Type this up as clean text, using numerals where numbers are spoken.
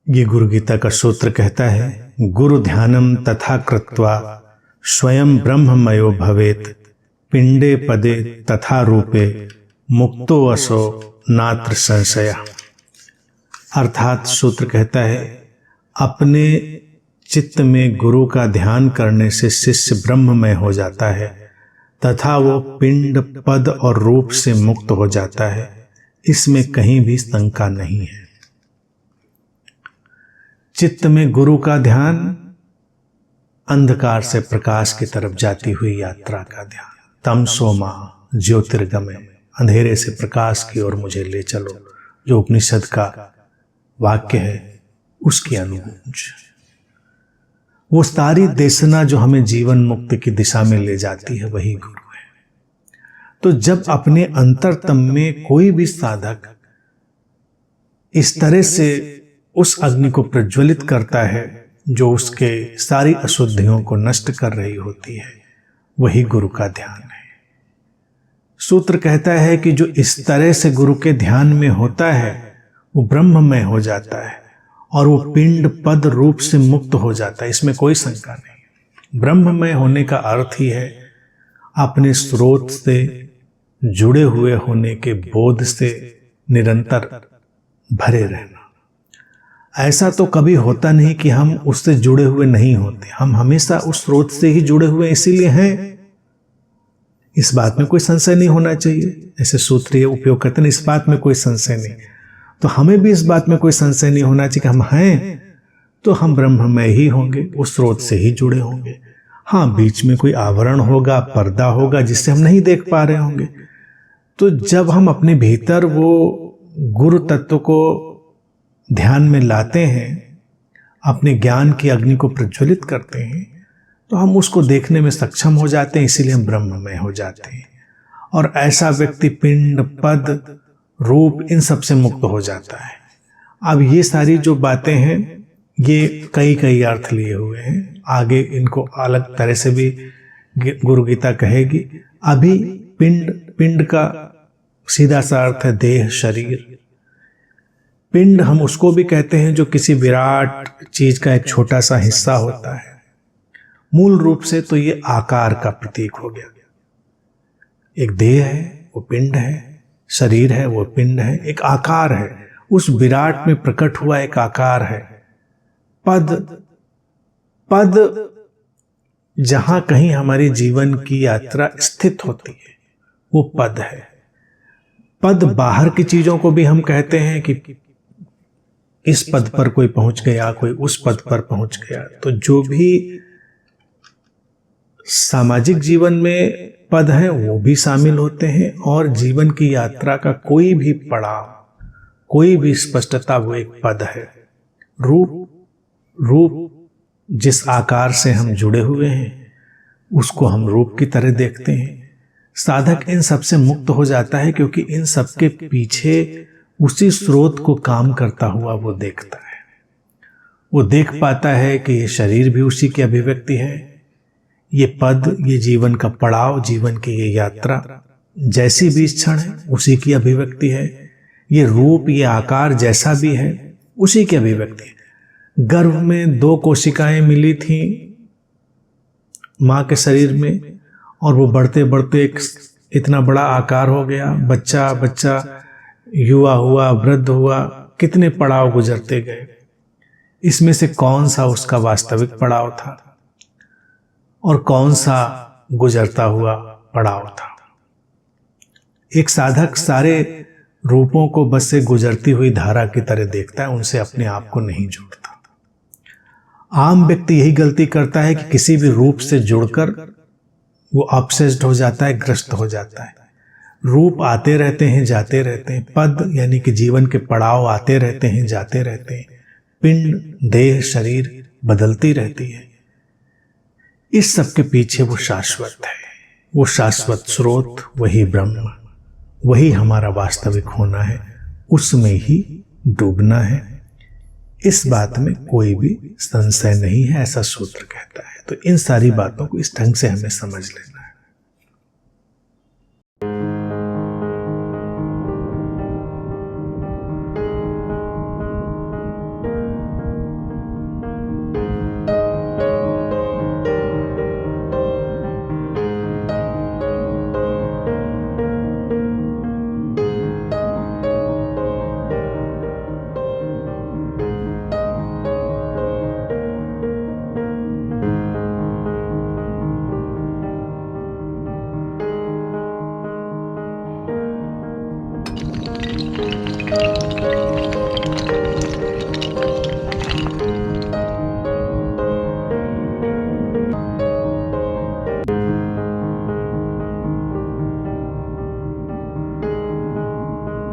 ये गुरु गीता का सूत्र कहता है, गुरु ध्यानम तथा कृत्वा स्वयं ब्रह्ममयो भवेत, पिंडे पदे तथा रूपे मुक्तो असो नात्र संशय। अर्थात सूत्र कहता है, अपने चित्त में गुरु का ध्यान करने से शिष्य ब्रह्ममय हो जाता है तथा वो पिंड पद और रूप से मुक्त हो जाता है। इसमें कहीं भी शंका नहीं है। चित्त में गुरु का ध्यान अंधकार से प्रकाश की तरफ जाती हुई यात्रा का ध्यान। तमसो मा ज्योतिर्गमय, अंधेरे से प्रकाश की ओर मुझे ले चलो, जो उपनिषद का वाक्य है उसकी अनुगूंज। वो सारी देशना जो हमें जीवन मुक्ति की दिशा में ले जाती है, वही गुरु है। तो जब अपने अंतरतम में कोई भी साधक इस तरह से उस अग्नि को प्रज्वलित करता है जो उसके सारी अशुद्धियों को नष्ट कर रही होती है, वही गुरु का ध्यान है। सूत्र कहता है कि जो इस तरह से गुरु के ध्यान में होता है वो ब्रह्ममय हो जाता है और वो पिंड पद रूप से मुक्त हो जाता है। इसमें कोई शंका नहीं। ब्रह्ममय होने का अर्थ ही है अपने स्रोत से जुड़े हुए होने के बोध से निरंतर भरे रहना। ऐसा तो कभी होता नहीं कि हम उससे जुड़े हुए नहीं होते, हम हमेशा उस स्रोत से ही जुड़े हुए इसीलिए हैं। इस बात में कोई संशय नहीं होना चाहिए। ऐसे सूत्र ये उपयोग करते हैं, इस बात में कोई संशय नहीं। तो हमें भी इस बात में कोई संशय नहीं होना चाहिए कि हम हैं तो हम ब्रह्ममय ही होंगे, उस स्रोत से ही जुड़े होंगे। हाँ, बीच में कोई आवरण होगा, पर्दा होगा जिससे हम नहीं देख पा रहे होंगे। तो जब हम अपने भीतर वो गुरु तत्व को ध्यान में लाते हैं, अपने ज्ञान की अग्नि को प्रज्वलित करते हैं, तो हम उसको देखने में सक्षम हो जाते हैं, इसीलिए हम ब्रह्ममय हो जाते हैं। और ऐसा व्यक्ति पिंड पद रूप इन सब से मुक्त हो जाता है। अब ये सारी जो बातें हैं ये कई कई अर्थ लिए हुए हैं, आगे इनको अलग तरह से भी गुरु गीता कहेगी। अभी पिंड का सीधा सा अर्थ है देह, शरीर। पिंड हम उसको भी कहते हैं जो किसी विराट चीज का एक छोटा सा हिस्सा होता है। मूल रूप से तो ये आकार का प्रतीक हो गया। एक देह है वो पिंड है, शरीर है वो पिंड है, एक आकार है, उस विराट में प्रकट हुआ एक आकार है। पद जहां कहीं हमारी जीवन की यात्रा स्थित होती है वो पद है। पद बाहर की चीजों को भी हम कहते हैं कि इस पद पर कोई पहुंच गया, कोई उस पद पर पहुंच गया। तो जो भी सामाजिक जीवन में पद है वो भी शामिल होते हैं, और जीवन की यात्रा का कोई भी पड़ाव, कोई भी स्पष्टता वो एक पद है। रूप जिस आकार से हम जुड़े हुए हैं उसको हम रूप की तरह देखते हैं। साधक इन सब से मुक्त हो जाता है क्योंकि इन सब के पीछे उसी स्रोत को काम करता हुआ वो देखता है। वो देख पाता है कि ये शरीर भी उसी की अभिव्यक्ति है, ये पद, ये जीवन का पड़ाव, जीवन की ये यात्रा जैसी भी क्षण है उसी की अभिव्यक्ति है। ये रूप, ये आकार जैसा भी है उसी की अभिव्यक्ति है। गर्भ में 2 कोशिकाएं मिली थी माँ के शरीर में, और वो बढ़ते बढ़ते एक इतना बड़ा आकार हो गया। बच्चा युवा हुआ, वृद्ध हुआ, कितने पड़ाव गुजरते गए। इसमें से कौन सा उसका वास्तविक पड़ाव था और कौन सा गुजरता हुआ पड़ाव था। एक साधक सारे रूपों को बस से गुजरती हुई धारा की तरह देखता है, उनसे अपने आप को नहीं जोड़ता। आम व्यक्ति यही गलती करता है कि किसी भी रूप से जुड़कर वो ऑब्सेस्ड हो जाता है, ग्रस्त हो जाता है। रूप आते रहते हैं, जाते रहते हैं। पद यानी कि जीवन के पड़ाव आते रहते हैं, जाते रहते हैं। पिंड, देह, शरीर बदलती रहती है। इस सब के पीछे वो शाश्वत है, वो शाश्वत स्रोत, वही ब्रह्म, वही हमारा वास्तविक होना है, उसमें ही डूबना है। इस बात में कोई भी संशय नहीं है, ऐसा सूत्र कहता है। तो इन सारी बातों को इस ढंग से हमें समझ लेना।